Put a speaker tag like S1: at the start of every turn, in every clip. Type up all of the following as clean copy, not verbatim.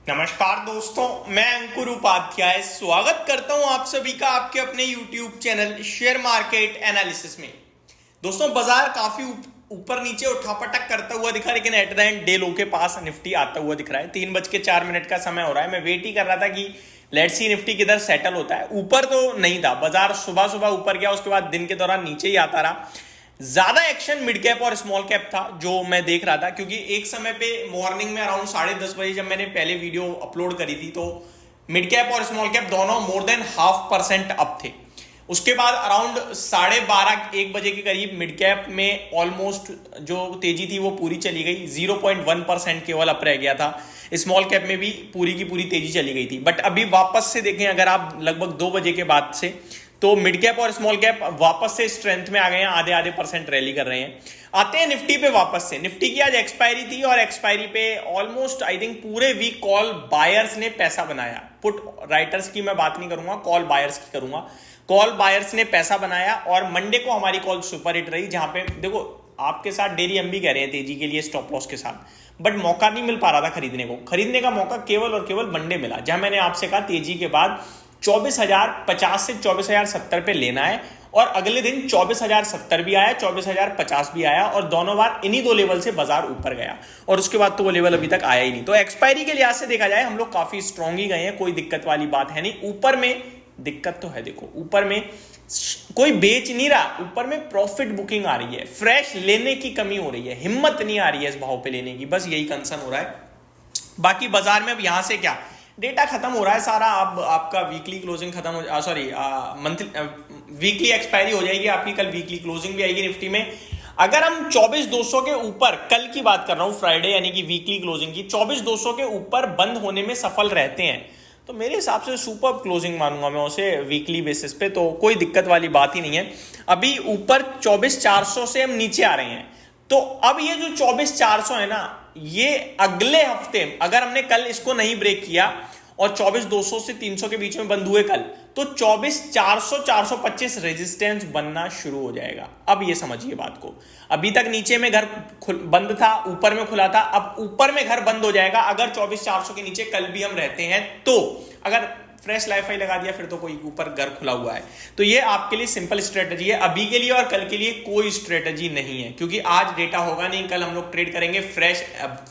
S1: नमस्कार दोस्तों, मैं अंकुर उपाध्याय स्वागत करता हूं आप सभी का आपके अपने YouTube channel share market analysis में। दोस्तों, बाजार काफी ऊपर नीचे उठापटक करता हुआ दिखा, लेकिन एट द एंड डे लो के पास निफ्टी आता हुआ दिख रहा है। 3:04 का समय हो रहा है। मैं वेट ही कर रहा था कि लेट्स सी निफ्टी किधर सेटल होता है। ऊपर तो नहीं था, बाजार सुबह सुबह ऊपर गया, उसके बाद दिन के दौरान नीचे ही आता रहा। ज्यादा एक्शन मिड कैप और स्मॉल कैप था जो मैं देख रहा था, क्योंकि एक समय पे मॉर्निंग में अराउंड 10:30 बजे जब मैंने पहले वीडियो अपलोड करी थी तो मिड कैप और स्मॉल कैप दोनों मोर देन 0.5% अप थे। उसके बाद अराउंड 12:30-1 बजे के करीब मिड कैप में ऑलमोस्ट जो तेजी थी वो पूरी चली गई, 0.1% केवल अप रह गया था। स्मॉल कैप में भी पूरी की पूरी तेजी चली गई थी। बट अभी वापस से देखें, अगर आप लगभग 2 बजे के बाद से, तो मिड कैप और स्मॉल कैप वापस से स्ट्रेंथ में आ गए हैं, आधे परसेंट रैली कर रहे हैं। आते हैं निफ्टी पे वापस से। निफ्टी की आज एक्सपायरी थी और एक्सपायरी पे ऑलमोस्ट आई थिंक पूरे वीक कॉल बायर्स ने पैसा बनाया। पुट राइटर्स की मैं बात नहीं करूंगा, कॉल बायर्स की करूंगा। कॉल बायर्स ने पैसा बनाया और मंडे को हमारी कॉल सुपर हिट रही, जहां पे देखो आपके साथ डेली हम भी कह रहे हैं तेजी के लिए स्टॉप लॉस के साथ, बट मौका नहीं मिल पा रहा था खरीदने को। खरीदने का मौका केवल और केवल मंडे मिला, जहां मैंने आपसे कहा तेजी के बाद 24,050 से 24,070 पे लेना है, और अगले दिन 24,070 भी आया, 24,050 भी आया, और दोनों बार इन्हीं दो लेवल से बाजार ऊपर गया, और उसके बाद तो वो लेवल अभी तक आया ही नहीं। तो एक्सपायरी के लिहाज से देखा जाए हम लोग काफी स्ट्रांग ही गए हैं, कोई दिक्कत वाली बात है नहीं। ऊपर में दिक्कत तो है, देखो ऊपर में कोई बेच नहीं रहा, ऊपर में प्रॉफिट बुकिंग आ रही है, फ्रेश लेने की कमी हो रही है, हिम्मत नहीं आ रही है इस भाव पे लेने की, बस यही कंसर्न हो रहा है। बाकी बाजार में अब यहां से क्या, डेटा खत्म हो रहा है सारा। अब आपका वीकली क्लोजिंग खत्म हो, सॉरी मंथली वीकली एक्सपायरी हो जाएगी आपकी, कल वीकली क्लोजिंग भी आएगी निफ्टी में। अगर हम 24,200 के ऊपर, कल की बात कर रहा हूं, फ्राइडे यानी कि वीकली क्लोजिंग की, 24,200 के ऊपर बंद होने में सफल रहते हैं, तो मेरे हिसाब से सुपर क्लोजिंग मानूंगा मैं उसे वीकली बेसिस पे, तो कोई दिक्कत वाली बात ही नहीं है। अभी ऊपर 24,400 से हम नीचे आ रहे हैं, तो अब ये जो 24,400 है ना, ये अगले हफ्ते अगर हमने कल इसको नहीं ब्रेक किया और 24,200 से 300 के बीच में बंद हुए कल, तो 24,400 425 रेजिस्टेंस बनना शुरू हो जाएगा। अब ये समझिए बात को, अभी तक नीचे में घर बंद था, ऊपर में खुला था, अब ऊपर में घर बंद हो जाएगा अगर 24,400 के नीचे कल भी हम रहते हैं। तो अगर फ्रेश लाइफ आई लगा दिया फिर तो कोई ऊपर घर खुला हुआ है। तो ये आपके लिए सिंपल स्ट्रेटजी है, अभी के लिए और कल के लिए कोई स्ट्रेटजी नहीं है, क्योंकि आज डेटा होगा नहीं, कल हम लोग ट्रेड करेंगे, फ्रेश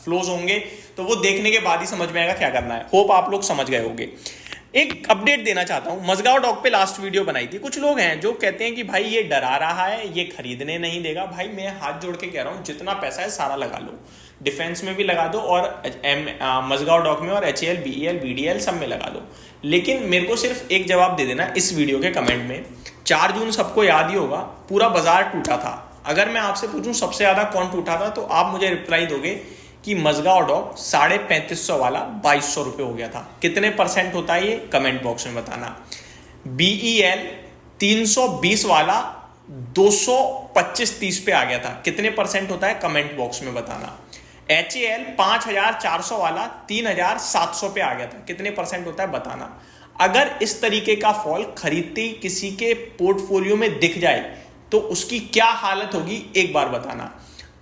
S1: फ्लोज होंगे, तो वो देखने के बाद ही समझ में आएगा क्या करना है। होप आप लोग समझ गए होंगे। एक अपडेट देना चाहता हूं, मजगांव डॉक पे लास्ट वीडियो बनाई थी। कुछ लोग हैं जो कहते हैं कि भाई ये डरा रहा है, ये खरीदने नहीं देगा। भाई मैं हाथ जोड़ के कह रहा हूं, जितना पैसा है सारा लगा लो, डिफेंस में भी लगा दो और मजगांव डॉक में, और HAL, BEL, BDL सब में लगा दो, लेकिन मेरे को सिर्फ एक जवाब दे देना इस वीडियो के कमेंट में। 4 जून सबको याद ही होगा, पूरा बाजार टूटा था। अगर मैं आपसे पूछूं सबसे ज्यादा कौन टूटा था, तो आप मुझे रिप्लाई दोगे कि मजगांव डॉक 3,550 वाला 2,200 रुपए हो गया था। कितने परसेंट होता है ये कमेंट बॉक्स में बताना। BEL 320 वाला 225-30 पे आ गया था, कितने परसेंट होता है कमेंट बॉक्स में बताना। HAL 5,400 वाला 3,700 पे आ गया था, कितने परसेंट होता है बताना। अगर इस तरीके का फॉल खरीदते किसी के पोर्टफोलियो में दिख जाए तो उसकी क्या हालत होगी एक बार बताना।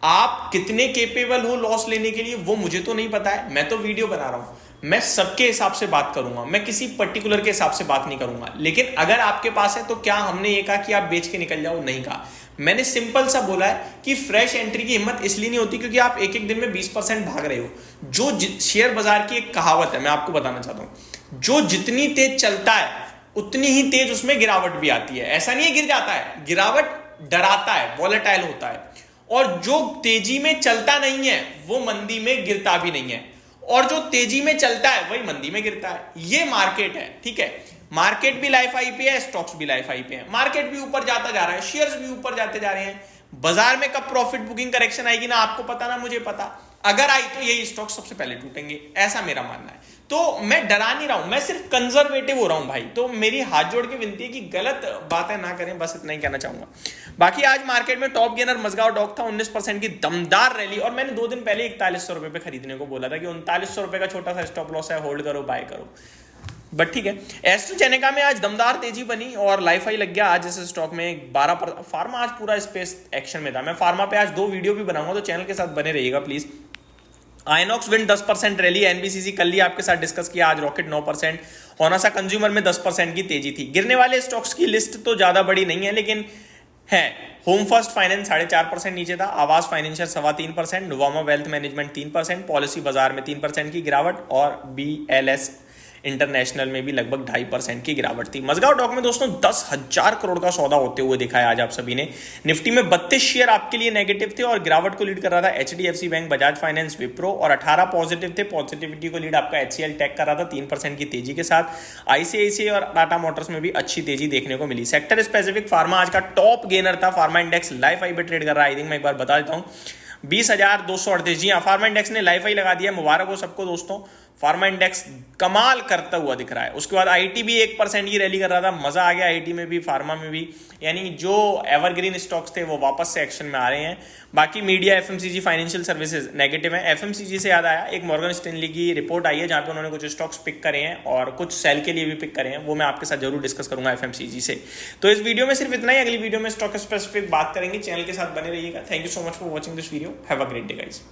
S1: आप कितने केपेबल हो लॉस लेने के लिए वो मुझे तो नहीं पता है, मैं तो वीडियो बना रहा हूं, मैं सबके हिसाब से बात करूंगा, मैं किसी पर्टिकुलर के हिसाब से बात नहीं करूंगा। लेकिन अगर आपके पास है तो क्या हमने ये कहा कि आप बेच के निकल जाओ, नहीं कहा। मैंने सिंपल सा बोला है कि फ्रेश एंट्री की हिम्मत इसलिए नहीं होती क्योंकि आप एक एक दिन में 20% भाग रहे हो। जो शेयर बाजार की एक कहावत है, मैं आपको बताना चाहता हूं, जो जितनी तेज चलता है उतनी ही तेज उसमें गिरावट भी आती है। ऐसा नहीं है गिर जाता है, गिरावट डराता है, वॉलेटाइल होता है। और जो तेजी में चलता नहीं है वो मंदी में गिरता भी नहीं है, और जो तेजी में चलता है वही मंदी में गिरता है। ये मार्केट है, ठीक है। मार्केट भी लाइफ हाई पे है, स्टॉक्स भी लाइफ हाई पे है, मार्केट भी ऊपर जाता जा रहा है, शेयर्स भी ऊपर जाते जा रहे हैं। बाजार में कब प्रॉफिट बुकिंग करेक्शन आएगी ना आपको पता ना मुझे पता, अगर आई तो यही स्टॉक सबसे पहले टूटेंगे, ऐसा मेरा मानना है। तो मैं डरा नहीं रहा हूं, मैं सिर्फ कंजर्वेटिव हो रहा हूं भाई। तो मेरी हाथ जोड़ के विनती है कि गलत बातें ना करें, बस इतना ही कहना चाहूंगा। बाकी आज मार्केट में टॉप गेनर मजगांव डॉक था, 19% की दमदार रैली, और मैंने 2 दिन पहले 4100 रुपए पे खरीदने को बोला था कि 3900 रुपए का छोटा सा स्टॉप लॉस है, होल्ड करो, बाय करो, बट ठीक है। एस्ट्राजेनेका में आज दमदार तेजी बनी और लाइफ हाई लग गया आज इस स्टॉक में 12%। फार्मा आज पूरा स्पेस एक्शन में था। मैं फार्मा पे आज 2 वीडियो भी बनाऊंगा, तो चैनल के साथ बने रहिएगा please. INOX wind 10% rally, NBCC कल ही आपके साथ डिस्कस किया, आज रॉकेट 9%, होनासा कंज्यूमर में 10% की तेजी थी। गिरने वाले स्टॉक्स की लिस्ट तो ज्यादा बड़ी नहीं है लेकिन है। होम फर्स्ट फाइनेंस 4.5% नीचे था, आवास financial 3.25%, Nuvama wealth management 3%, policy बाजार में 3% की गिरावट और बीएलएस इंटरनेशनल में भी लगभग 2.5% की गिरावट थी। मजगांव डॉक में दोस्तों 10,000 करोड़ का सौदा होते हुए देखा है आज आप सभी ने। निफ्टी में 32 शेयर आपके लिए नेगेटिव थे और गिरावट को लीड कर रहा था HDFC bank, Bajaj finance, Wipro, और 18 पॉजिटिव थे। पॉजिटिविटी को लीड आपका एचसीएल टेक कर रहा था 3% की तेजी के साथ। आईसीआईसीआई और टाटा मोटर्स में भी अच्छी तेजी देखने को मिली। सेक्टर स्पेसिफिक फार्मा आज का टॉप गेनर था। फार्मा इंडेक्स लाइफ हाई पे ट्रेड कर रहा है। आई थिंक मैं एक बार बता देता हूँ 20,238। जी हाँ, फार्मा इंडेक्स ने लाइफ हाई लगा दिया। मुबारक हो सबको दोस्तों, फार्मा इंडेक्स कमाल करता हुआ दिख रहा है। उसके बाद आईटी भी 1% की रैली कर रहा था। मजा आ गया आईटी में भी, फार्मा में भी, यानी जो एवरग्रीन स्टॉक्स थे वो वापस से एक्शन में आ रहे हैं। बाकी media, FMCG, financial services negative है। एफएमसीजी से याद आया, एक मॉर्गन स्टैनली की रिपोर्ट आई है जहां पे उन्होंने कुछ स्टॉक्स पिक करे हैं और कुछ सेल के लिए भी पिक करे हैं, वो मैं आपके साथ जरूर डिस्कस करूंगा एफएमसीजी से। तो इस वीडियो में सिर्फ इतना ही, अगली वीडियो में स्टॉक स्पेसिफिक बात करेंगे। चैनल के साथ बने रहिएगा। Thank you so much for watching this video. Have a great day guys.